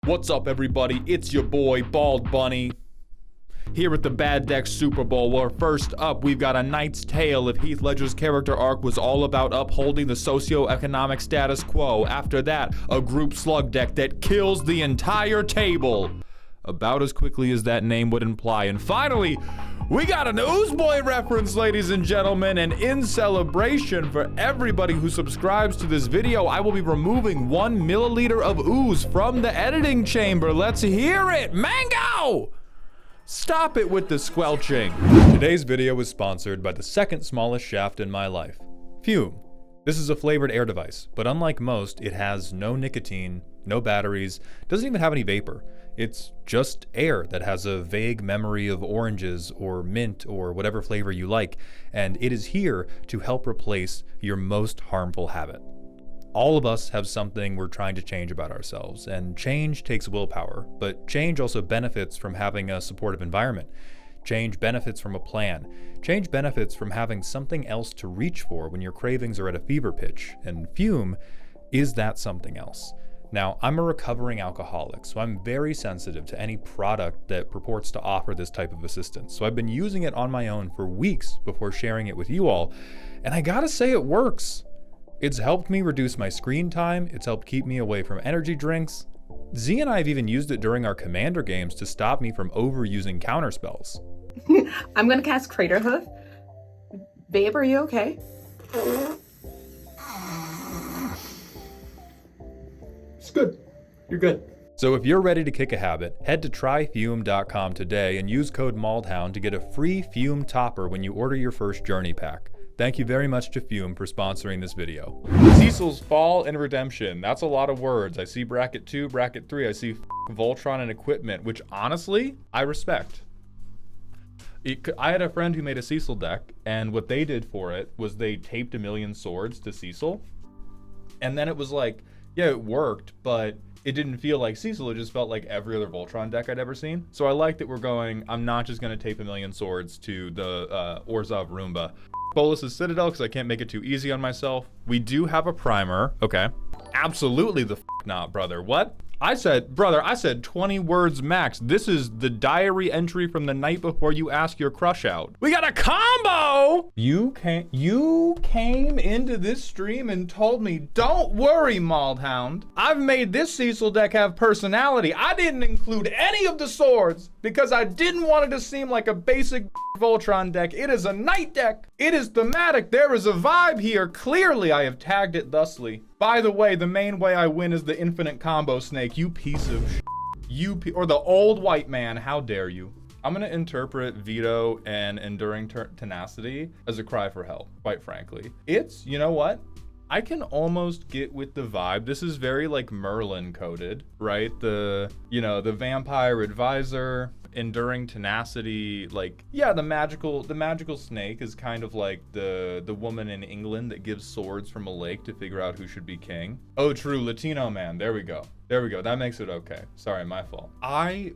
What's up, everybody? It's your boy, Bald Bunny, here at the Bad Deck Super Bowl, where first up, we've got A Knight's Tale. If Heath Ledger's character arc was all about upholding the socio-economic status quo. After that, a group slug deck that kills the entire table, about as quickly as that name would imply. And finally, we got an Oozeboy reference, ladies and gentlemen, and in celebration for everybody who subscribes to this video, I will be removing 1 milliliter of ooze from the editing chamber. Let's hear it, Mango! Stop it with the squelching. Today's video is sponsored by the second smallest shaft in my life, Fume. This is a flavored air device, but unlike most, it has no nicotine, no batteries, doesn't even have any vapor. It's just air that has a vague memory of oranges or mint or whatever flavor you like, and it is here to help replace your most harmful habit. All of us have something we're trying to change about ourselves, and change takes willpower, but change also benefits from having a supportive environment. Change benefits from a plan. Change benefits from having something else to reach for when your cravings are at a fever pitch, and Fume is that something else. Now, I'm a recovering alcoholic, so I'm very sensitive to any product that purports to offer this type of assistance. So I've been using it on my own for weeks before sharing it with you all, and I gotta say it works. It's helped me reduce my screen time, it's helped keep me away from energy drinks. Z and I have even used it during our Commander games to stop me from overusing counterspells. I'm gonna cast Craterhoof. Babe, are you okay? It's good. You're good. So if you're ready to kick a habit, head to tryfume.com today and use code MALDHOUND to get a free Fume topper when you order your first journey pack. Thank you very much to Fume for sponsoring this video. Cecil's fall and redemption. That's a lot of words. I see bracket 2, bracket 3. I see Voltron and equipment, which honestly, I respect. I had a friend who made a Cecil deck, and what they did for it was they taped 1,000,000 swords to Cecil. And then it was like, yeah, it worked, but it didn't feel like Cecil. It just felt like every other Voltron deck I'd ever seen. So I like that we're going, I'm not just going to tape 1,000,000 swords to the Orzhov Roomba. Bolus's Citadel, because I can't make it too easy on myself. We do have a primer. Okay. Absolutely the not, brother. What? I said 20 words max. This is the diary entry from the night before you ask your crush out. We got a combo! You came into this stream and told me, don't worry, Maldhound. I've made this Cecil deck have personality. I didn't include any of the swords because I didn't want it to seem like a basic Voltron deck. It is a knight deck. It is thematic. There is a vibe here. Clearly, I have tagged it thusly. By the way, the main way I win is the infinite combo snake. You piece of shit. Or the old white man. How dare you? I'm gonna interpret veto and enduring tenacity as a cry for help, quite frankly. It's, you know what? I can almost get with the vibe. This is very like Merlin coded, right? The vampire advisor, enduring tenacity, like, yeah, the magical snake is kind of like the woman in England that gives swords from a lake to figure out who should be king. Oh, true, Latino man. There we go. That makes it okay. Sorry, my fault.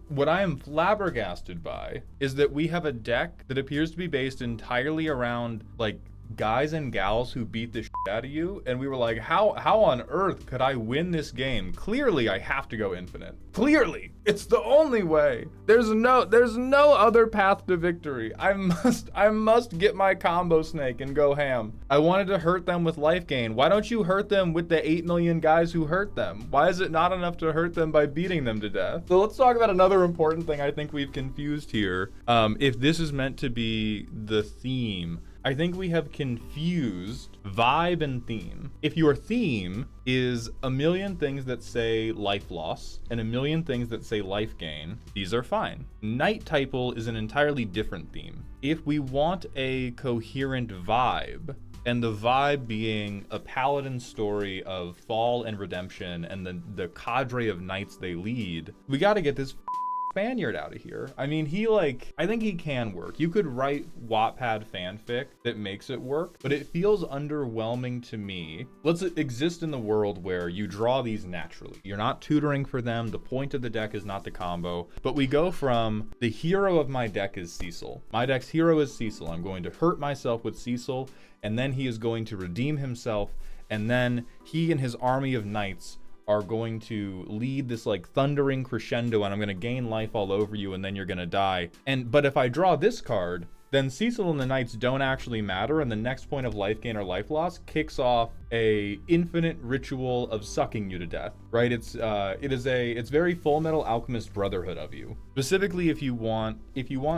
What I am flabbergasted by is that we have a deck that appears to be based entirely around like guys and gals who beat the shit out of you, and we were like, how on earth could I win this game? Clearly I have to go infinite. Clearly it's the only way. There's no other path to victory. I must get my combo snake and go ham. I wanted to hurt them with life gain. Why don't you hurt them with the 8 million guys who hurt them? Why is it not enough to hurt them by beating them to death? So let's talk about another important thing I think we've confused here. If this is meant to be the theme, I think we have confused vibe and theme. If your theme is 1,000,000 things that say life loss and 1,000,000 things that say life gain, these are fine. Night Typal is an entirely different theme. If we want a coherent vibe, and the vibe being a paladin story of fall and redemption and the cadre of knights they lead, we gotta get this Spaniard out of here. I mean, I think he can work. You could write Wattpad fanfic that makes it work, but it feels underwhelming to me. Let's exist in the world where you draw these naturally. You're not tutoring for them. The point of the deck is not the combo, but we go from the hero of my deck is Cecil. My deck's hero is Cecil. I'm going to hurt myself with Cecil, and then he is going to redeem himself, and then he and his army of knights are going to lead this like thundering crescendo, and I'm gonna gain life all over you, and then you're gonna die. But if I draw this card, then Cecil and the Knights don't actually matter, and the next point of life gain or life loss kicks off a infinite ritual of sucking you to death, right? It's very Full Metal Alchemist Brotherhood of you. Specifically, if you want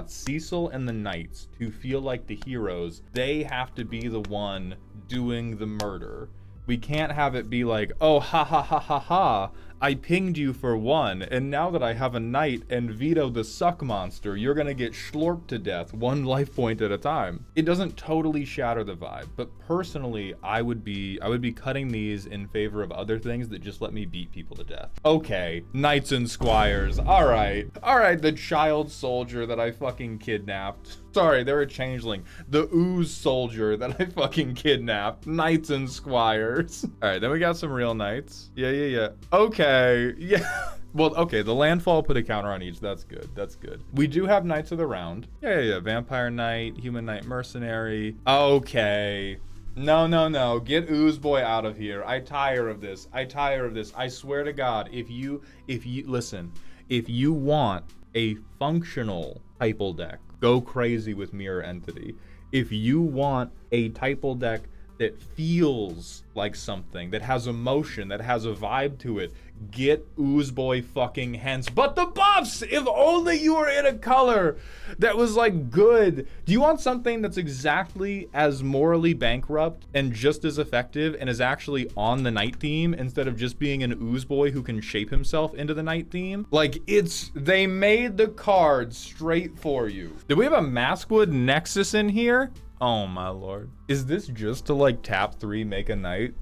Cecil and the Knights to feel like the heroes, they have to be the one doing the murder. We can't have it be like, oh, ha ha ha ha ha, I pinged you for 1, and now that I have a knight and Vito the suck monster, you're gonna get schlorped to death 1 life point at a time. It doesn't totally shatter the vibe, but personally, I would be cutting these in favor of other things that just let me beat people to death. Okay, knights and squires, all right, the child soldier that I fucking kidnapped. Sorry, they're a changeling. The ooze soldier that I fucking kidnapped. Knights and squires. All right, then we got some real knights. Yeah. Okay, yeah. Well, okay, the landfall put a counter on each. That's good. We do have knights of the round. Yeah. Vampire knight, human knight, mercenary. Okay. No. Get ooze boy out of here. I tire of this. I swear to God, if you listen, if you want a functional typal deck, go crazy with Mirror Entity. If you want a typal deck that feels like something, that has emotion, that has a vibe to it, get Oozeboy fucking hence. But the buffs! If only you were in a color that was like good. Do you want something that's exactly as morally bankrupt and just as effective and is actually on the night theme instead of just being an Oozeboy who can shape himself into the night theme? Like, they made the card straight for you. Did we have a Maskwood Nexus in here? Oh my lord. Is this just to like tap 3, make a knight?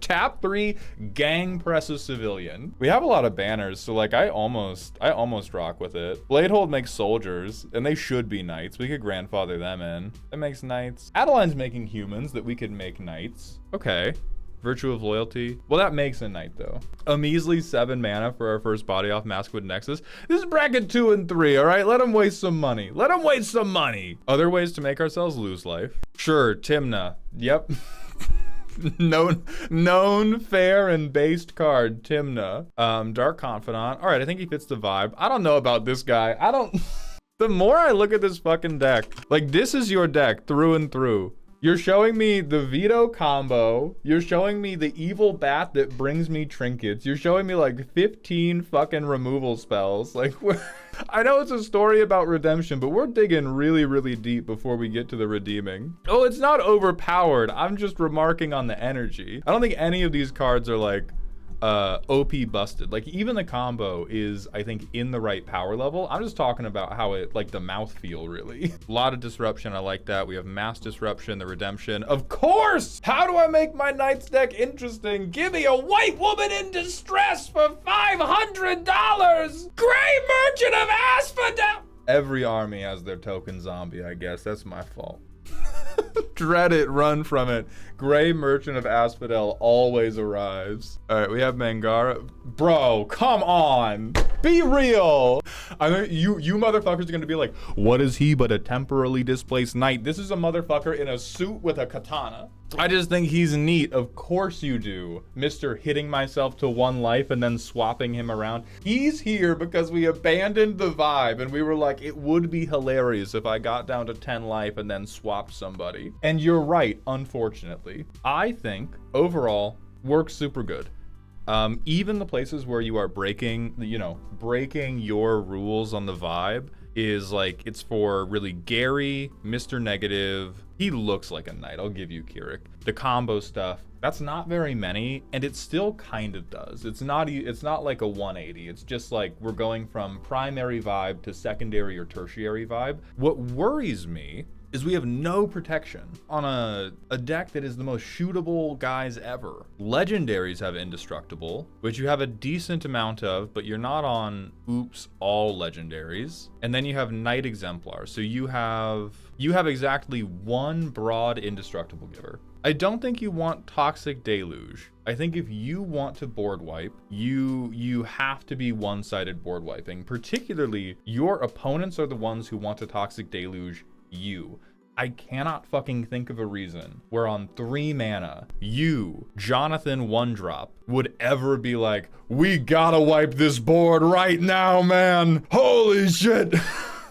Tap 3, gang press a civilian. We have a lot of banners, so like I almost rock with it. Bladehold makes soldiers, and they should be knights. We could grandfather them in. That makes knights. Adeline's making humans that we could make knights. Okay. Virtue of Loyalty. Well, that makes a knight, though. A measly 7 mana for our first body off Maskwood Nexus. This is bracket 2 and 3, all right? Let them waste some money. Other ways to make ourselves lose life. Sure, Timna. Yep. known, fair, and based card, Timna. Dark Confidant. All right, I think he fits the vibe. I don't know about this guy. The more I look at this fucking deck, like, this is your deck through and through. You're showing me the Vito combo. You're showing me the evil bat that brings me trinkets. You're showing me like 15 fucking removal spells. Like, I know it's a story about redemption, but we're digging really, really deep before we get to the redeeming. Oh, it's not overpowered. I'm just remarking on the energy. I don't think any of these cards are like OP busted. Like, even the combo is, I think, in the right power level. I'm just talking about how it, like, the mouthfeel, really. A lot of disruption. I like that. We have mass disruption, the redemption. Of course! How do I make my Knights deck interesting? Give me a white woman in distress for $500! Gray Merchant of Asphodel! Every army has their token zombie, I guess. That's my fault. Dread it, run from it. Gray Merchant of Asphodel always arrives. All right, we have Mangara. Bro, come on. Be real. I mean, you motherfuckers are gonna be like, what is he but a temporarily displaced knight? This is a motherfucker in a suit with a katana. I just think he's neat. Of course you do. Mr. hitting myself to 1 life and then swapping him around. He's here because we abandoned the vibe and we were like, it would be hilarious if I got down to 10 life and then swapped somebody. And you're right, unfortunately. I think overall works super good. Even the places where you are breaking your rules on the vibe is like, it's for really Gary, Mr. Negative. He looks like a knight, I'll give you Kirik. The combo stuff, that's not very many, and it still kind of does. It's not like a 180. It's just like we're going from primary vibe to secondary or tertiary vibe. What worries me is we have no protection on a deck that is the most shootable guys ever. Legendaries have indestructible, which you have a decent amount of, but you're not on all legendaries. And then you have Knight Exemplar. So you have exactly 1 broad indestructible giver. I don't think you want Toxic Deluge. I think if you want to board wipe, you have to be one-sided board wiping. Particularly, your opponents are the ones who want to Toxic Deluge you. I cannot fucking think of a reason where on 3 mana, you, Jonathan 1-drop, would ever be like, we gotta wipe this board right now, man. Holy shit.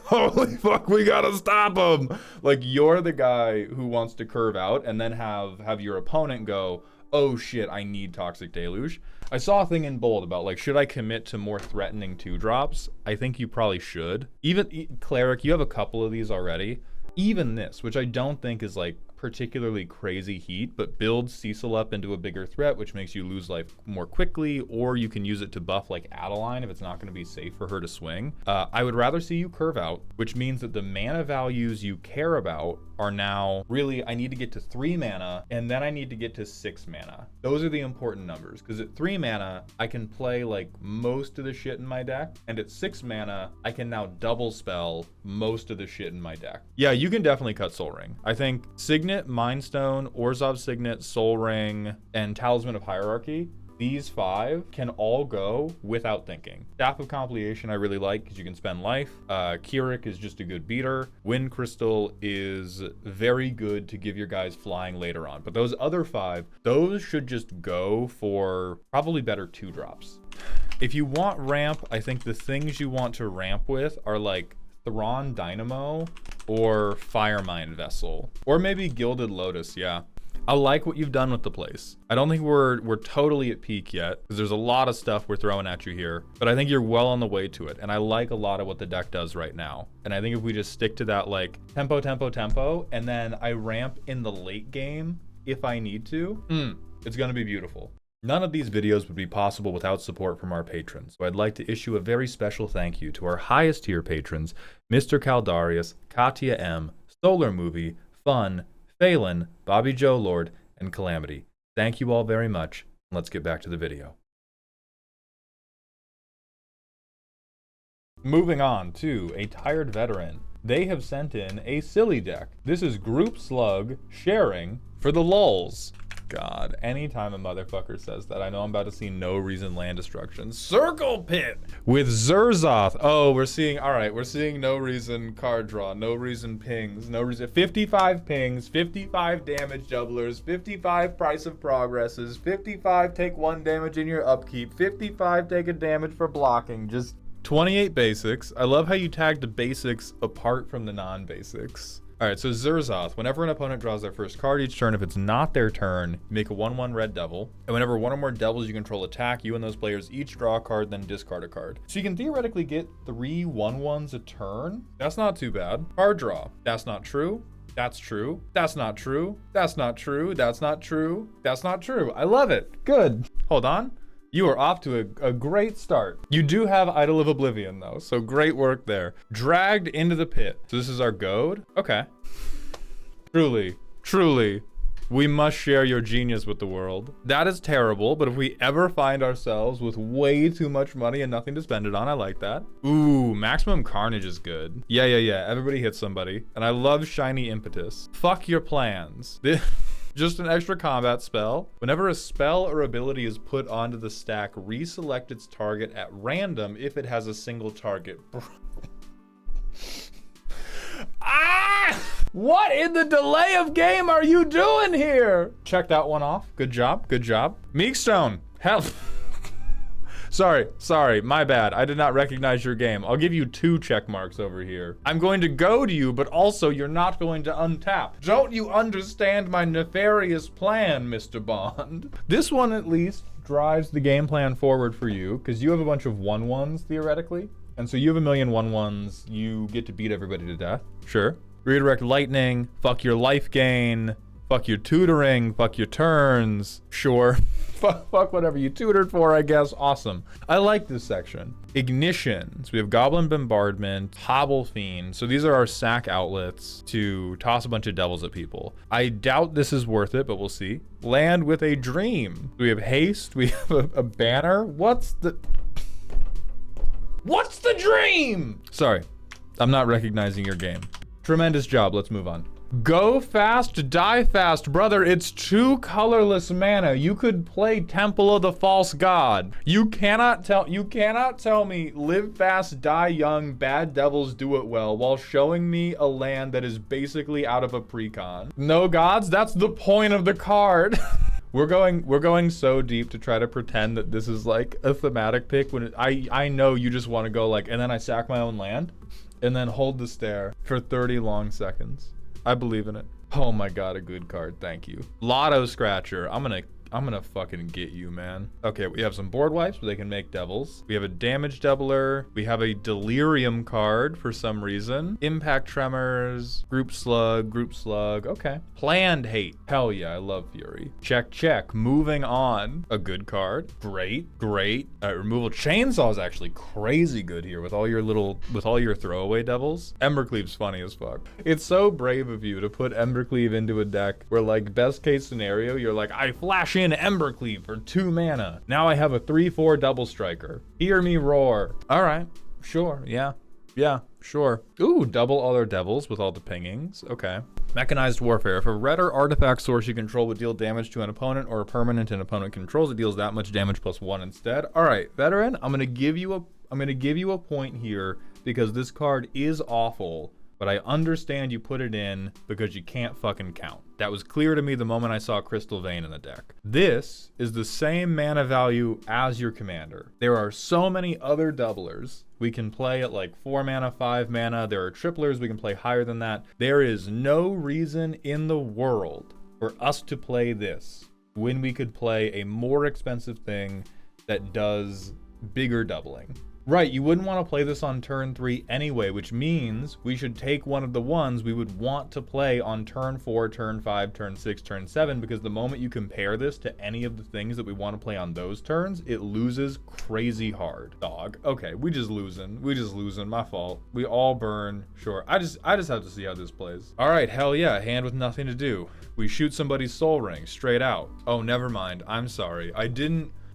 Holy fuck, we gotta stop him. Like, you're the guy who wants to curve out and then have your opponent go, oh shit, I need Toxic Deluge. I saw a thing in bold about like, should I commit to more threatening 2-drops? I think you probably should. Even Cleric, you have a couple of these already. Even this, which I don't think is like particularly crazy heat, but builds Cecil up into a bigger threat, which makes you lose life more quickly, or you can use it to buff like Adeline if it's not going to be safe for her to swing. I would rather see you curve out, which means that the mana values you care about are now really, I need to get to 3 mana, and then I need to get to 6 mana. Those are the important numbers, because at 3 mana, I can play like most of the shit in my deck, and at 6 mana, I can now double spell most of the shit in my deck. Yeah, you can definitely cut Soul Ring. I think Signet, Mind Stone, Orzhov Signet, Soul Ring, and Talisman of Hierarchy, these 5 can all go without thinking. Staff of Completion I really like because you can spend life. Keurig is just a good beater. Wind Crystal is very good to give your guys flying later on. But those other 5, those should just go for probably better 2-drops. If you want ramp, I think the things you want to ramp with are like Thrawn Dynamo or Firemind Vessel. Or maybe Gilded Lotus, yeah. I like what you've done with the place. I don't think we're totally at peak yet, because there's a lot of stuff we're throwing at you here, but I think you're well on the way to it, and I like a lot of what the deck does right now. And I think if we just stick to that like tempo, tempo, tempo, and then I ramp in the late game if I need to, it's gonna be beautiful. None of these videos would be possible without support from our patrons, so I'd like to issue a very special thank you to our highest tier patrons, Mr. Caldarius, Katya M, Solar Movie, Fun, Phelan, Bobby Joe Lord, and Calamity. Thank you all very much. Let's get back to the video. Moving on to a tired veteran. They have sent in a silly deck. This is Group Slug sharing for the lulz. God, anytime a motherfucker says that, I know I'm about to see No Reason Land Destruction. Circle Pit with Zerzoth. Oh, we're seeing No Reason card draw, No Reason pings, No Reason 55 pings, 55 damage doublers, 55 price of progresses, 55 take 1 damage in your upkeep, 55 take a damage for blocking, just 28 basics. I love how you tagged the basics apart from the non-basics. All right, so Zerzoth, whenever an opponent draws their first card each turn, if it's not their turn, you make a 1/1 red devil. And whenever one or more devils you control attack, you and those players each draw a card, then discard a card. So you can theoretically get 3 1/1s a turn. That's not too bad. Card draw. That's not true. That's true. That's not true. That's not true. That's not true. That's not true. I love it. Good. Hold on. You are off to a great start. You do have Idol of Oblivion though, so great work there. Dragged into the pit. So this is our goad? Okay. Truly, we must share your genius with the world. That is terrible, but if we ever find ourselves with way too much money and nothing to spend it on, I like that. Ooh, Maximum Carnage is good. Yeah. Everybody hits somebody. And I love Shiny Impetus. Fuck your plans. Just an extra combat spell. Whenever a spell or ability is put onto the stack, reselect its target at random if it has a single target. Ah! What in the delay of game are you doing here? Check that one off. Good job. Meekstone. Hell. Sorry, my bad. I did not recognize your game. I'll give you 2 check marks over here. I'm going to go to you, but also you're not going to untap. Don't you understand my nefarious plan, Mr. Bond? This one at least drives the game plan forward for you, because you have a bunch of 1/1s theoretically. And so you have a million 1/1s, you get to beat everybody to death. Sure. Redirect Lightning, fuck your life gain, fuck your tutoring, fuck your turns. Sure. Fuck whatever you tutored for, I guess. Awesome. I like this section. Ignition. So we have Goblin Bombardment, Hobble Fiend. So these are our sack outlets to toss a bunch of devils at people. I doubt this is worth it, but we'll see. Land with a Dream. We have Haste. We have a banner. What's the dream? Sorry, I'm not recognizing your game. Tremendous job. Let's move on. Go fast, die fast, brother. It's 2 colorless mana. You could play Temple of the False God. You cannot tell me live fast, die young, bad devils do it well while showing me a land that is basically out of a precon. No gods, that's the point of the card. We're going so deep to try to pretend that this is like a thematic pick when I know you just want to go like, and then I sack my own land and then hold the stare for 30 long seconds. I believe in it. Oh my god, a good card. Thank you. Lotto Scratcher. I'm gonna fucking get you, man. Okay, we have some board wipes where they can make devils. We have a damage doubler. We have a delirium card for some reason. Impact tremors, group slug. Okay. Planned hate. Hell yeah, I love fury. Check. Moving on. A good card. Great. Removal chainsaw is actually crazy good here with all your throwaway devils. Embercleave's funny as fuck. It's so brave of you to put Embercleave into a deck where like best case scenario, you're like, I flash in Embercleave for 2 mana. Now I have a 3/4 double striker. Hear me roar. All right, sure, yeah, sure. Ooh, double other devils with all the pingings. Okay. Mechanized Warfare. If a red or artifact source you control would deal damage to an opponent or a permanent an opponent controls, it deals that much damage +1 instead. All right, veteran, I'm gonna give you a point here because this card is awful. But I understand you put it in because you can't fucking count. That was clear to me the moment I saw Crystal Vein in the deck. This is the same mana value as your commander. There are so many other doublers. We can play at like 4 mana, 5 mana. There are triplers. We can play higher than that. There is no reason in the world for us to play this when we could play a more expensive thing that does bigger doubling. Right, you wouldn't want to play this on turn 3 anyway, which means we should take one of the ones we would want to play on turn 4, turn 5, turn 6, turn 7, because the moment you compare this to any of the things that we want to play on those turns, it loses crazy hard. Dog. Okay, we just losing, my fault. We all burn, sure. I just have to see how this plays. All right, hell yeah, hand with nothing to do. We shoot somebody's soul ring, straight out. Oh, never mind, I'm sorry.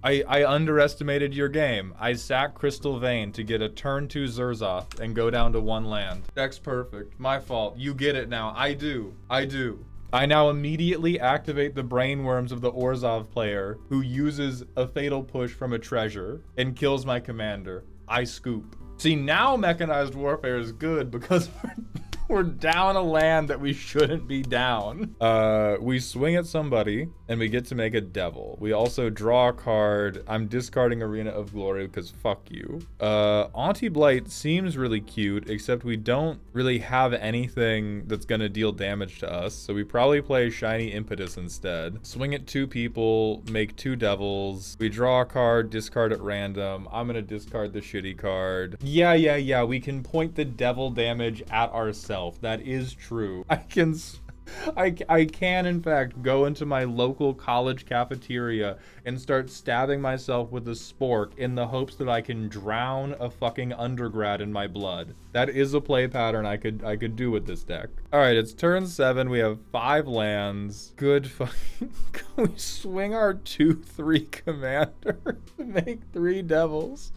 I underestimated your game. I sack Crystal Vein to get a turn 2 Zerzoth and go down to 1 land. Deck's perfect. My fault. You get it now. I do. I now immediately activate the brainworms of the Orzhov player who uses a fatal push from a treasure and kills my commander. I scoop. See, now Mechanized Warfare is good because we're down a land that we shouldn't be down. We swing at somebody and we get to make a devil. We also draw a card. I'm discarding Arena of Glory because fuck you. Auntie Blight seems really cute, except we don't really have anything that's gonna deal damage to us. So we probably play Shiny Impetus instead. Swing at 2 people, make 2 devils. We draw a card, discard at random. I'm gonna discard the shitty card. Yeah. We can point the devil damage at ourselves. That is true. I can in fact go into my local college cafeteria and start stabbing myself with a spork in the hopes that I can drown a fucking undergrad in my blood. That is a play pattern I could do with this deck. All right, it's turn 7. We have 5 lands. Good fucking. We swing our 2/3 commander, make 3 devils,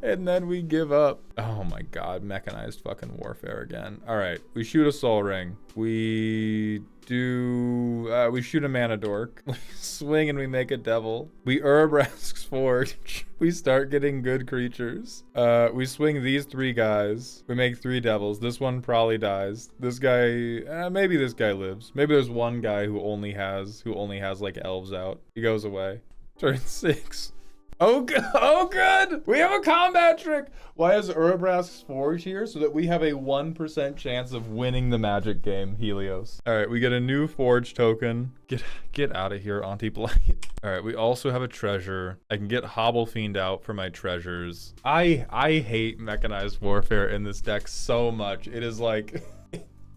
and then we give up. Oh my god, Mechanized fucking Warfare again. All right, we shoot a Soul Ring. We shoot a Mana Dork. We swing and we make a devil. We Urabrask's Forge. We start getting good creatures. We swing these 3 guys. We make 3 devils. This one probably dies. This guy, maybe this guy lives. Maybe there's one guy who only has like elves out. He goes away. Turn 6. Oh, good! We have a combat trick! Why is Urabrask's Forge here? So that we have a 1% chance of winning the Magic game, Helios. All right, we get a new Forge token. Get out of here, Auntie Blight. All right, we also have a treasure. I can get Hobble Fiend out for my treasures. I hate Mechanized Warfare in this deck so much. It is like...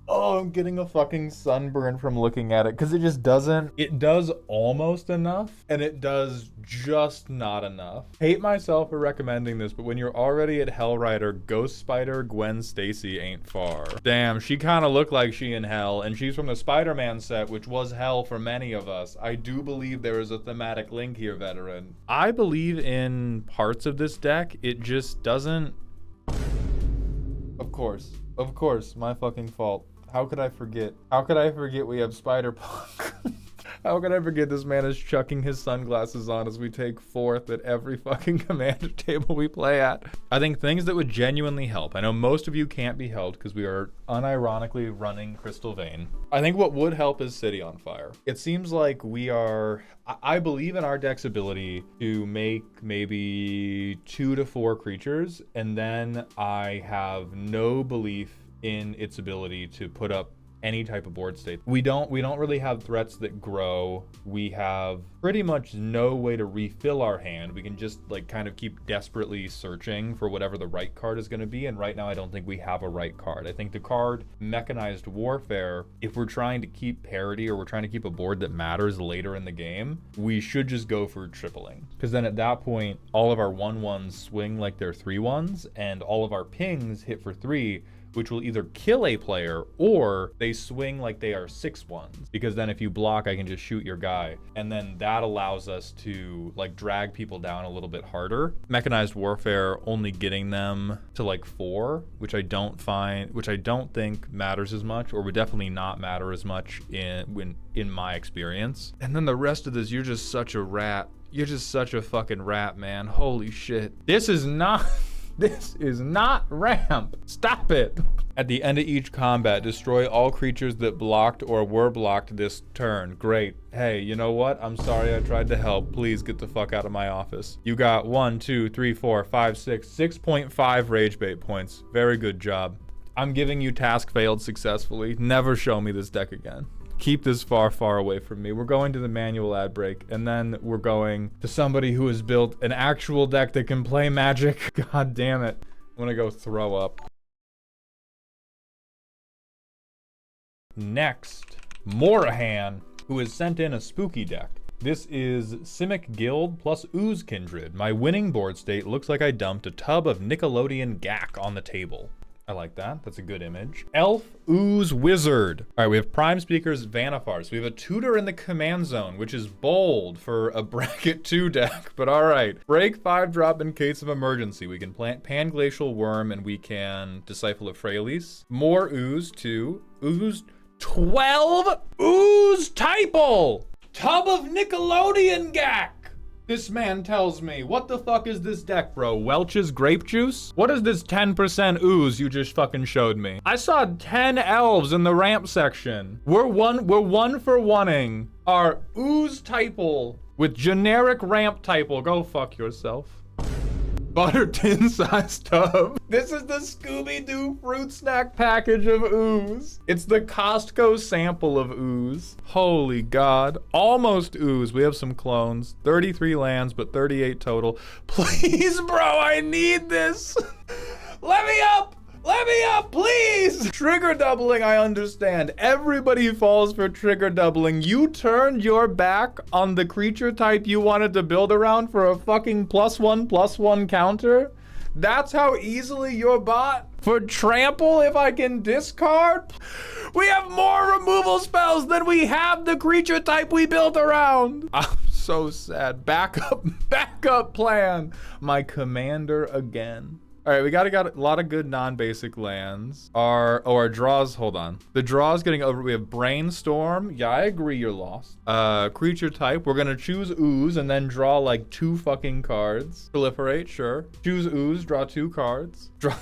Oh, I'm getting a fucking sunburn from looking at it because it just doesn't. It does almost enough and it does just not enough. Hate myself for recommending this, but when you're already at Hellrider, Ghost Spider Gwen Stacy ain't far. Damn, she kind of looked like she in hell, and she's from the Spider-Man set, which was hell for many of us. I do believe there is a thematic link here, veteran. I believe in parts of this deck. It just doesn't. Of course, my fucking fault. How could I forget? How could I forget we have Spider-Punk? How could I forget this man is chucking his sunglasses on as we take fourth at every fucking commander table we play at? I think things that would genuinely help. I know most of you can't be helped because we are unironically running Crystal Vein. I think what would help is City on Fire. It seems like we are... I believe in our deck's ability to make maybe 2 to 4 creatures, and then I have no belief in its ability to put up any type of board state. We don't really have threats that grow. We have pretty much no way to refill our hand. We can just like kind of keep desperately searching for whatever the right card is going to be, and right now I don't think we have a right card. I think the card Mechanized Warfare, if we're trying to keep parity or we're trying to keep a board that matters later in the game, we should just go for tripling, because then at that point all of our 1/1s swing like they're 3/1s, and all of our pings hit for 3, which will either kill a player or they swing like they are 6/1s, because then if you block, I can just shoot your guy. And then that allows us to like drag people down a little bit harder. Mechanized Warfare only getting them to like 4, which I don't think matters as much, or would definitely not matter as much in my experience. And then the rest of this, you're just such a rat. You're just such a fucking rat, man. Holy shit. This is not ramp. Stop it. At the end of each combat, destroy all creatures that blocked or were blocked this turn. Great. Hey, you know what? I'm sorry I tried to help. Please get the fuck out of my office. You got 1, 2, 3, 4, 5, 6, 6.5 rage bait points. Very good job. I'm giving you task failed successfully. Never show me this deck again. Keep this far, far away from me. We're going to the manual ad break, and then we're going to somebody who has built an actual deck that can play Magic. God damn it. I'm gonna go throw up. Next, Morahan, who has sent in a spooky deck. This is Simic Guild plus Ooze Kindred. My winning board state looks like I dumped a tub of Nickelodeon gack on the table. I like that. That's a good image. Elf Ooze Wizard. All right, we have Prime Speaker's Vannifar. So we have a tutor in the command zone, which is bold for a bracket 2 deck, but all right. Break 5-drop in case of emergency. We can plant Panglacial Worm, and we can Disciple of Freyalise. More Ooze, 2. Ooze, 12 Ooze Typal. Tub of Nickelodeon gack. This man tells me, what the fuck is this deck, bro? Welch's grape juice? What is this 10% ooze you just fucking showed me? I saw 10 elves in the ramp section. We're one for oneing our ooze typal with generic ramp typal. Go fuck yourself. Butter tin size tub. This is the Scooby-Doo fruit snack package of ooze. It's the Costco sample of ooze. Holy God. Almost ooze. We have some clones. 33 lands, but 38 total. Please, bro, I need this. Let me up. Let me up, please! Trigger doubling, I understand. Everybody falls for trigger doubling. You turned your back on the creature type you wanted to build around for a fucking +1/+1 counter? That's how easily you're bought? For trample, if I can discard? We have more removal spells than we have the creature type we built around. I'm so sad. Backup plan. My commander again. All right, we got a lot of good non-basic lands. Our draws, hold on. The draw's getting over. We have Brainstorm. Yeah, I agree you're lost. Creature type, we're gonna choose Ooze and then draw like 2 fucking cards. Proliferate, sure. Choose Ooze, draw 2 cards. Draw.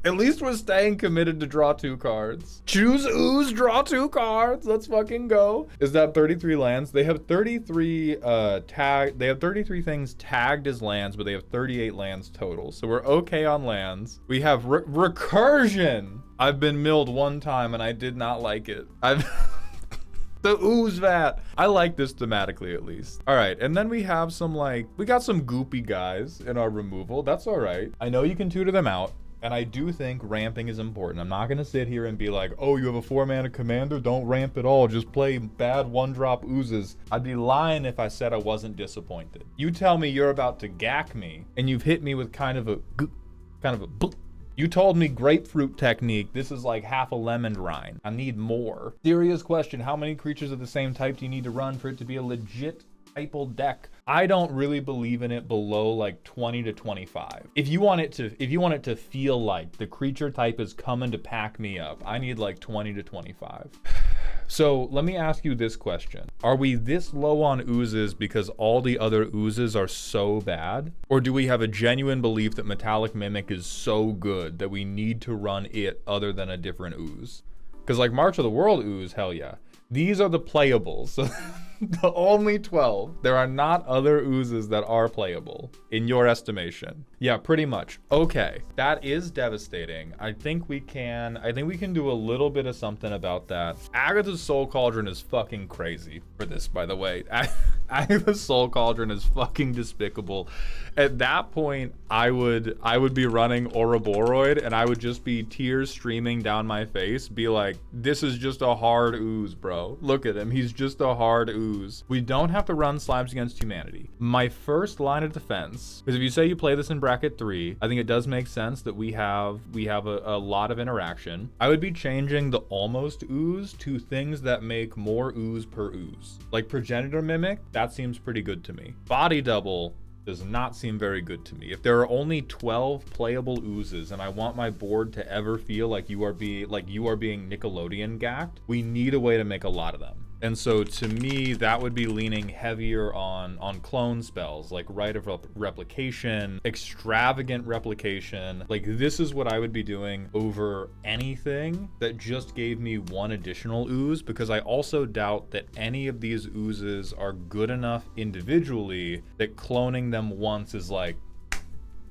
At least we're staying committed to draw 2 cards. Choose Ooze, draw 2 cards. Let's fucking go. Is that 33 lands? They have 33 they have 33 things tagged as lands, but they have 38 lands total. So we're okay on lands. We have Recursion. I've been milled 1 time and I did not like it. The Ooze Vat. I like this thematically at least. All right, and then we have some we got some goopy guys in our removal. That's all right. I know you can tutor them out. And I do think ramping is important. I'm not going to sit here and be like, oh, you have a 4-mana commander? Don't ramp at all. Just play bad 1-drop oozes. I'd be lying if I said I wasn't disappointed. You tell me you're about to gack me, and you've hit me with kind of a You told me grapefruit technique. This is like half a lemon rind. I need more. Serious question. How many creatures of the same type do you need to run for it to be a legit typal deck. I don't really believe in it below like 20 to 25. If you want it to feel like the creature type is coming to pack me up, I need like 20 to 25. So let me ask you this question. Are we this low on oozes because all the other oozes are so bad? Or do we have a genuine belief that Metallic Mimic is so good that we need to run it other than a different ooze? Because like March of the World ooze, hell yeah. These are the playables. So the only 12. There are not other oozes that are playable in your estimation. Yeah, pretty much. Okay, that is devastating. I think we can do a little bit of something about that. Agatha's Soul Cauldron is fucking crazy for this, by the way. Agatha's Soul Cauldron is fucking despicable. At that point, I would be running Ouroboros and I would just be tears streaming down my face, be like, this is just a hard ooze, bro. Look at him, he's just a hard ooze. We don't have to run Slimes Against Humanity. My first line of defense, because if you say you play this in bracket 3, I think it does make sense that we have a lot of interaction. I would be changing the almost ooze to things that make more ooze per ooze. Like Progenitor Mimic, that seems pretty good to me. Body Double does not seem very good to me. If there are only 12 playable oozes and I want my board to ever feel like you are being Nickelodeon gacked, we need a way to make a lot of them. And so to me, that would be leaning heavier on clone spells, like Rite of Replication, Extravagant Replication. Like this is what I would be doing over anything that just gave me one additional ooze, because I also doubt that any of these oozes are good enough individually that cloning them once is like,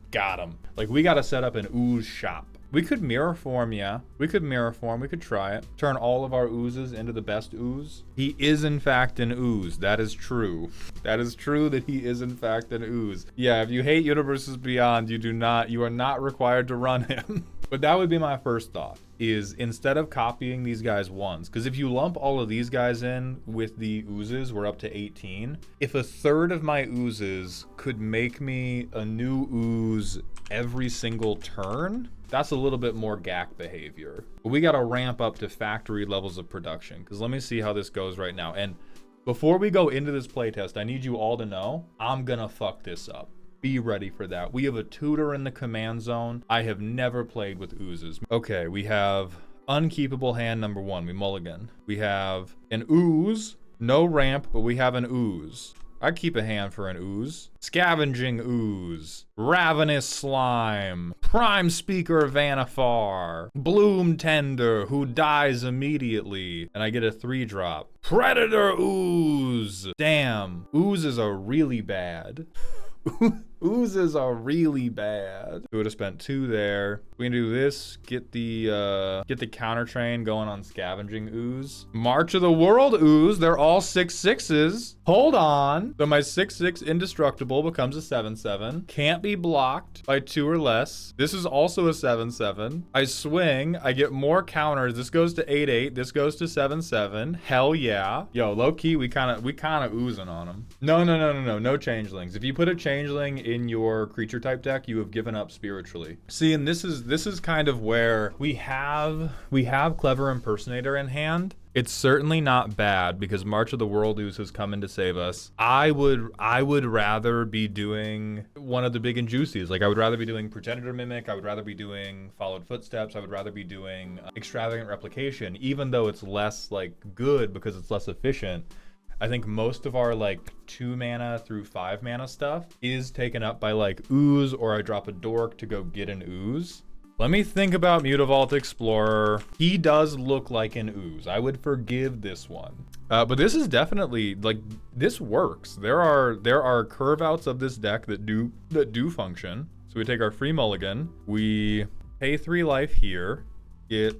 got him. Like we gotta set up an ooze shop. We could mirror form, yeah. We could mirror form, we could try it. Turn all of our oozes into the best ooze. He is in fact an ooze, that is true. That is true that he is in fact an ooze. Yeah, if you hate Universes Beyond, you are not required to run him. But that would be my first thought, is instead of copying these guys once, because if you lump all of these guys in with the oozes, we're up to 18. If a third of my oozes could make me a new ooze every single turn, that's a little bit more gack behavior. But we gotta ramp up to factory levels of production, because let me see how this goes right now. And before we go into this playtest, I need you all to know, I'm gonna fuck this up. Be ready for that. We have a tutor in the command zone. I have never played with oozes. Okay, we have unkeepable hand number 1. We mulligan. We have an ooze. No ramp, but we have an ooze. I'd keep a hand for an ooze. Scavenging ooze. Ravenous slime. Prime Speaker Vannifar. Bloom Tender, who dies immediately. And I get a 3-drop. Predator ooze. Damn, oozes are really bad. Oozes are really bad. We would have spent 2 there. We can do this, get the counter train going on Scavenging Ooze. March of the World Ooze, they're all 6/6s. Hold on. So my 6/6 Indestructible becomes a 7/7. Can't be blocked by 2 or less. This is also a 7/7. I swing, I get more counters. This goes to 8/8. This goes to 7/7. Hell yeah. Yo, low key, we kind of oozing on them. No changelings. If you put a changeling in your creature type deck, you have given up spiritually. See, and this is kind of where we have Clever Impersonator in hand. It's certainly not bad because March of the World Ooze has come in to save us. I would rather be doing one of the big and juicies. Like I would rather be doing Progenitor Mimic. I would rather be doing Followed Footsteps. I would rather be doing Extravagant Replication, even though it's less like good because it's less efficient. I think most of our like 2 mana through 5 mana stuff is taken up by like ooze, or I drop a dork to go get an ooze. Let me think about Mutavault Explorer. He does look like an ooze. I would forgive this one. But this is definitely like, this works. There are curve outs of this deck that do function. So we take our free mulligan, we pay 3 life here, get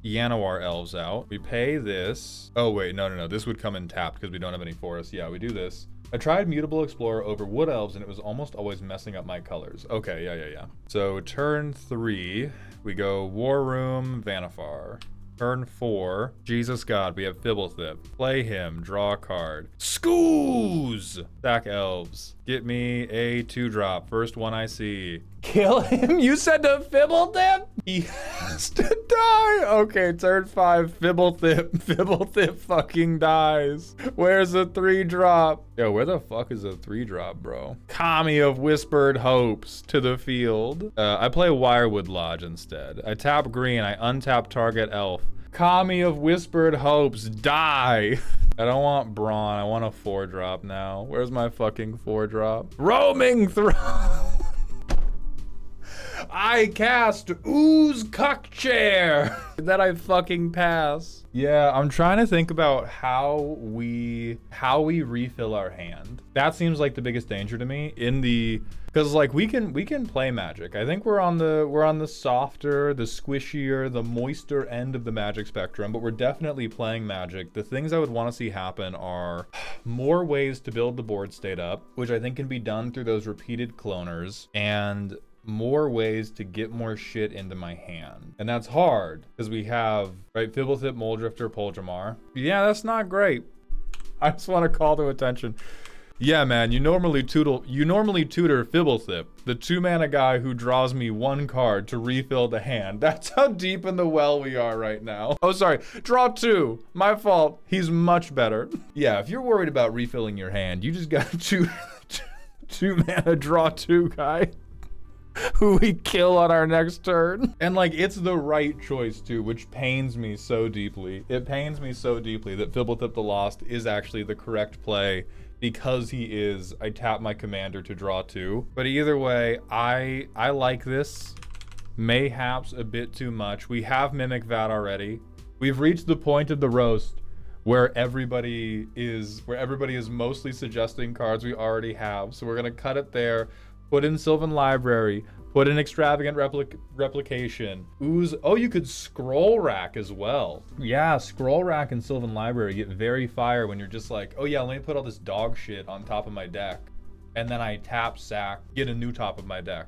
Yanowar Elves out. We pay this. Oh wait, no. This would come in tapped because we don't have any forests. Yeah, we do this. I tried Mutable Explorer over Wood Elves and it was almost always messing up my colors. Okay, yeah. So turn 3, we go War Room, Vannifar. Turn 4. Jesus God, we have Fibblethip. Play him, draw a card. Scoos! Sack elves. Get me a 2-drop. First one I see. Kill him? You said to Fibblethip? He has to die. Okay, turn 5. Fibblethip. Fibblethip fucking dies. Where's a 3-drop? Yo, where the fuck is a 3-drop, bro? Kami of Whispered Hopes to the field. I play Wirewood Lodge instead. I tap green. I untap target elf. Kami of Whispered Hopes, die. I don't want Brawn. I want a 4-drop now. Where's my fucking 4-drop? Roaming Throne. I cast Ooze Cuck Chair. That I fucking pass. Yeah, I'm trying to think about how we refill our hand. That seems like the biggest danger to me because like we can play Magic. I think we're on the softer, the squishier, the moister end of the Magic spectrum, but we're definitely playing Magic. The things I would want to see happen are more ways to build the board state up, which I think can be done through those repeated cloners, and more ways to get more shit into my hand. And that's hard because we have, right, Fibblethip, Moldrifter, Poljamar. Yeah, that's not great. I just want to call to attention. Yeah, man, you normally tutor Fibblethip, the 2-mana guy who draws me 1 card to refill the hand. That's how deep in the well we are right now. Oh, sorry, draw 2. My fault. He's much better. Yeah, if you're worried about refilling your hand, you just got two 2-mana draw 2 guy who we kill on our next turn. And like, it's the right choice too, which pains me so deeply. It pains me so deeply that Fibblethip the Lost is actually the correct play, because he is. I tap my commander to draw 2. But either way, I like this. Mayhaps a bit too much. We have Mimic Vat already. We've reached the point of the roast where everybody is mostly suggesting cards we already have. So we're gonna cut it there. Put in Sylvan Library, put in Extravagant Replication. Ooze, oh, you could Scroll Rack as well. Yeah, Scroll Rack and Sylvan Library get very fire when you're just like, oh yeah, let me put all this dog shit on top of my deck. And then I tap, sack, get a new top of my deck.